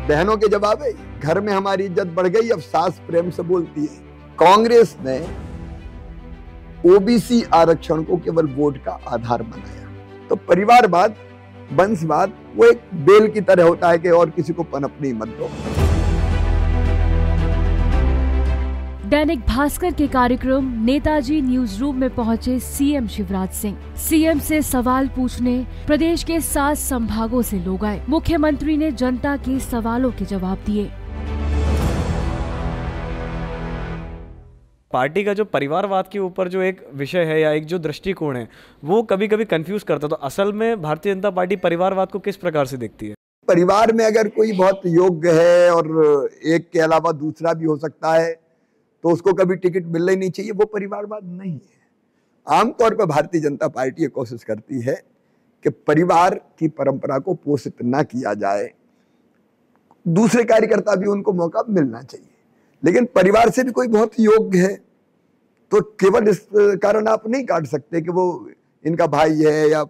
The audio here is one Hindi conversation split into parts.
बहनों के जवाब है, घर में हमारी इज्जत बढ़ गई, अब सास प्रेम से बोलती है। कांग्रेस ने ओबीसी आरक्षण को केवल वोट का आधार बनाया। तो परिवारवाद, वंशवाद वो एक बेल की तरह होता है कि और किसी को पनपने मत दो। दैनिक भास्कर के कार्यक्रम नेताजी न्यूज रूम में पहुंचे सीएम शिवराज सिंह। सीएम से सवाल पूछने प्रदेश के 7 संभागों से लोग आए। मुख्यमंत्री ने जनता के सवालों के जवाब दिए। पार्टी का जो परिवारवाद के ऊपर जो एक विषय है या एक जो दृष्टिकोण है वो कभी कभी कंफ्यूज करता है। तो असल में भारतीय जनता पार्टी परिवारवाद को किस प्रकार से देखती है? परिवार में अगर कोई बहुत योग्य है और एक के अलावा दूसरा भी हो सकता है तो उसको कभी टिकट मिलना ही नहीं चाहिए, वो परिवारवाद नहीं है। आमतौर पर भारतीय जनता पार्टी ये कोशिश करती है कि परिवार की परंपरा को पोषित ना किया जाए, दूसरे कार्यकर्ता भी उनको मौका मिलना चाहिए। लेकिन परिवार से भी कोई बहुत योग्य है तो केवल इस कारण आप नहीं काट सकते कि वो इनका भाई है या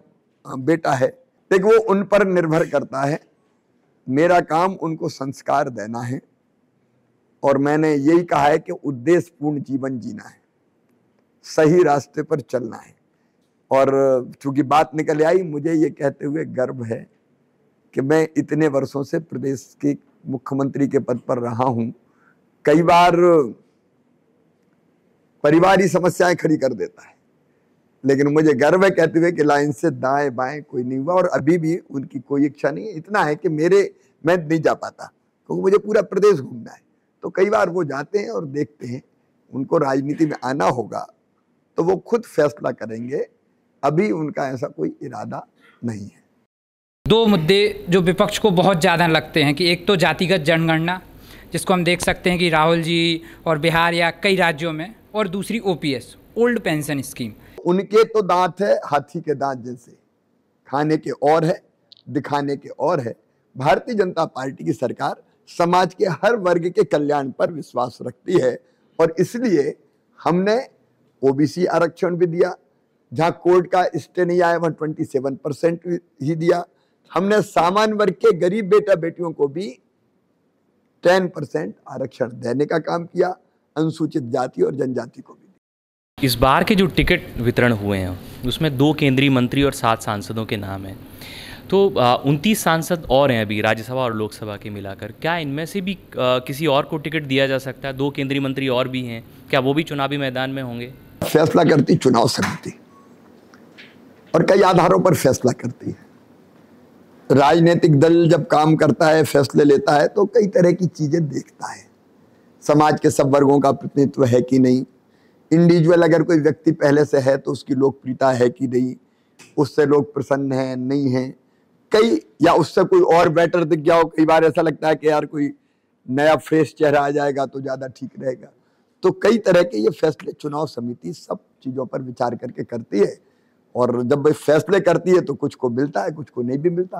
बेटा है, लेकिन वो उन पर निर्भर करता है। मेरा काम उनको संस्कार देना है और मैंने यही कहा है कि उद्देश्यपूर्ण जीवन जीना है, सही रास्ते पर चलना है। और चूंकि बात निकल आई, मुझे ये कहते हुए गर्व है कि मैं इतने वर्षों से प्रदेश के मुख्यमंत्री के पद पर रहा हूं। कई बार परिवारी समस्याएं खड़ी कर देता है, लेकिन मुझे गर्व है कहते हुए कि लाइन से दाएं बाएं कोई नहीं हुआ और अभी भी उनकी कोई इच्छा नहीं है। इतना है कि मैं नहीं जा पाता क्योंकि मुझे पूरा प्रदेश घूमना है। तो कई बार वो जाते हैं और देखते हैं। उनको राजनीति में आना होगा तो वो खुद फैसला करेंगे, अभी उनका ऐसा कोई इरादा नहीं है। 2 मुद्दे जो विपक्ष को बहुत ज़्यादा लगते हैं कि एक तो जातिगत जनगणना, जिसको हम देख सकते हैं कि राहुल जी और बिहार या कई राज्यों में, और दूसरी ओपीएस, ओल्ड पेंशन स्कीम। उनके तो दांत है हाथी के दांत जैसे, खाने के और है दिखाने के और है। भारतीय जनता पार्टी की सरकार समाज के हर वर्ग के कल्याण पर विश्वास रखती है और इसलिए हमने ओबीसी आरक्षण भी दिया, जहां कोर्ट का स्टे नहीं आया वहां 27% ही दिया। हमने सामान्य वर्ग के गरीब बेटा बेटियों को भी 10% आरक्षण देने का काम किया, अनुसूचित जाति और जनजाति को भी। इस बार के जो टिकट वितरण हुए हैं उसमें 2 केंद्रीय मंत्री और 7 सांसदों के नाम हैं। तो 29 सांसद और हैं अभी राज्यसभा और लोकसभा के मिलाकर। क्या इनमें से भी किसी और को टिकट दिया जा सकता है? 2 केंद्रीय मंत्री और भी हैं, क्या वो भी चुनावी मैदान में होंगे? फैसला करती चुनाव समिति और कई आधारों पर फैसला करती है। राजनीतिक दल जब काम करता है, फैसले लेता है तो कई तरह की चीजें देखता है। समाज के सब वर्गों का प्रतिनिधित्व है कि नहीं, इंडिविजुअल अगर कोई व्यक्ति पहले से है तो उसकी लोकप्रियता है कि नहीं, उससे लोग प्रसन्न हैं नहीं हैं, कई या उससे कोई और बेटर दिख गया हो। कई बार ऐसा लगता है कि यार कोई नया फ्रेश चेहरा आ जाएगा तो ज्यादा ठीक रहेगा। तो कई तरह के ये फैसले चुनाव समिति सब चीजों पर विचार करके करती है और जब वे फैसले करती है तो कुछ को मिलता है, कुछ को नहीं भी मिलता।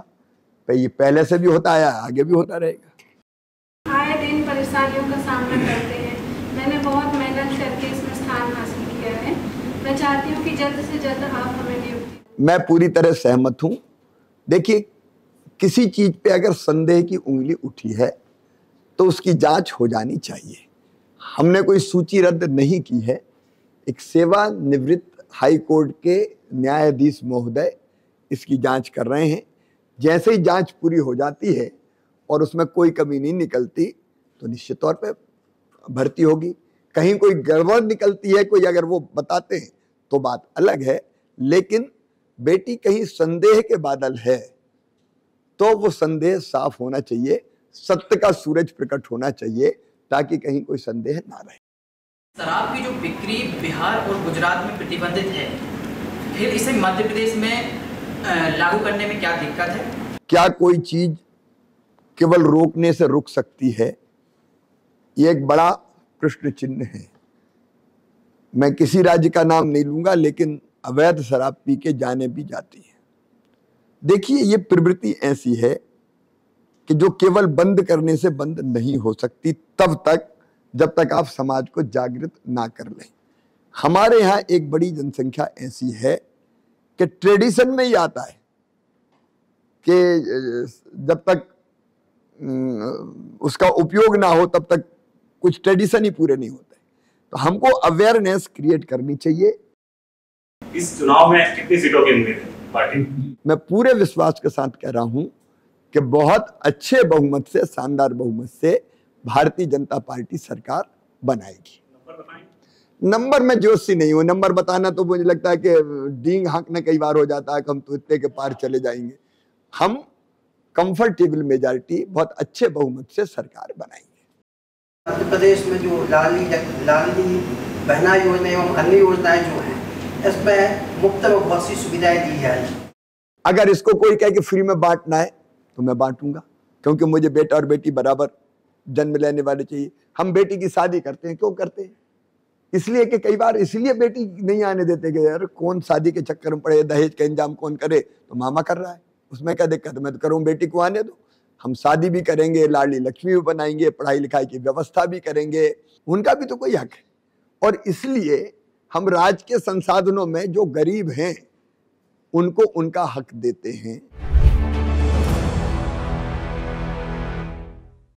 तो ये पहले से भी होता है, आगे भी होता रहेगा। आए दिन परेशानियों का सामना करते हैं। मैंने बहुत मेहनत करके इसमें स्थान हासिल किया है। मैं चाहती हूँ कि जल्द से जल्द आप हमें नियुक्ति। मैं पूरी तरह सहमत हूँ। देखिए, किसी चीज पे अगर संदेह की उंगली उठी है तो उसकी जांच हो जानी चाहिए। हमने कोई सूची रद्द नहीं की है। एक सेवानिवृत्त हाई कोर्ट के न्यायाधीश महोदय इसकी जांच कर रहे हैं। जैसे ही जांच पूरी हो जाती है और उसमें कोई कमी नहीं निकलती तो निश्चित तौर पे भर्ती होगी। कहीं कोई गड़बड़ निकलती है, कोई अगर वो बताते हैं तो बात अलग है, लेकिन बेटी कहीं संदेह के बादल है तो वो संदेह साफ होना चाहिए, सत्य का सूरज प्रकट होना चाहिए ताकि कहीं कोई संदेह ना रहे। शराब की जो बिक्री बिहार और गुजरात में प्रतिबंधित है, फिर इसे मध्य प्रदेश में लागू करने में क्या दिक्कत है? क्या कोई चीज केवल रोकने से रुक सकती है? ये एक बड़ा प्रश्न चिन्ह है। मैं किसी राज्य का नाम नहीं लूंगा, लेकिन अवैध शराब पी के जाने भी जाती है। देखिए, ये प्रवृत्ति ऐसी है कि जो केवल बंद करने से बंद नहीं हो सकती तब तक जब तक आप समाज को जागृत ना कर लें। हमारे यहाँ एक बड़ी जनसंख्या ऐसी है कि ट्रेडिशन में ही आता है कि जब तक उसका उपयोग ना हो तब तक कुछ ट्रेडिशन ही पूरे नहीं होते। तो हमको अवेयरनेस क्रिएट करनी चाहिए। इस चुनाव में कितनी सीटों की उम्मीद है पार्टी? मैं पूरे विश्वास के साथ कह रहा हूं कि बहुत अच्छे बहुमत से, शानदार बहुमत से भारतीय जनता पार्टी सरकार बनाएगी। नंबर में जोशी नहीं हूं, नंबर बताना तो मुझे लगता है कि डींग हाँकना कई बार हो जाता है कि हम तो इतने के पार चले जाएंगे। हम कंफर्टेबल मेजॉरिटी, बहुत अच्छे बहुमत से सरकार बनाएंगे। मध्य प्रदेश में जो लाडली बहना योजना एवं अन्य योजनाएं जो हैं, इस पर मुफ्त में बहुत सी सुविधाएं दी जाए। अगर इसको कोई कहे कि फ्री में बांटना है तो मैं बांटूंगा, क्योंकि मुझे बेटा और बेटी बराबर जन्म लेने वाले चाहिए। हम बेटी की शादी करते हैं, क्यों करते हैं? इसलिए कि कई बार इसलिए बेटी नहीं आने देते कि यार कौन शादी के चक्कर में पड़े, दहेज का इंतजाम कौन करे, तो मामा कर रहा है, उसमें क्या दिक्कत है, मैं तो करूँ, बेटी को आने दो। हम शादी भी करेंगे, लाडली लक्ष्मी भी बनाएंगे, पढ़ाई लिखाई की व्यवस्था भी करेंगे, उनका भी तो कोई हक है। और इसलिए हम राज्य के संसाधनों में जो गरीब हैं उनको उनका हक देते हैं।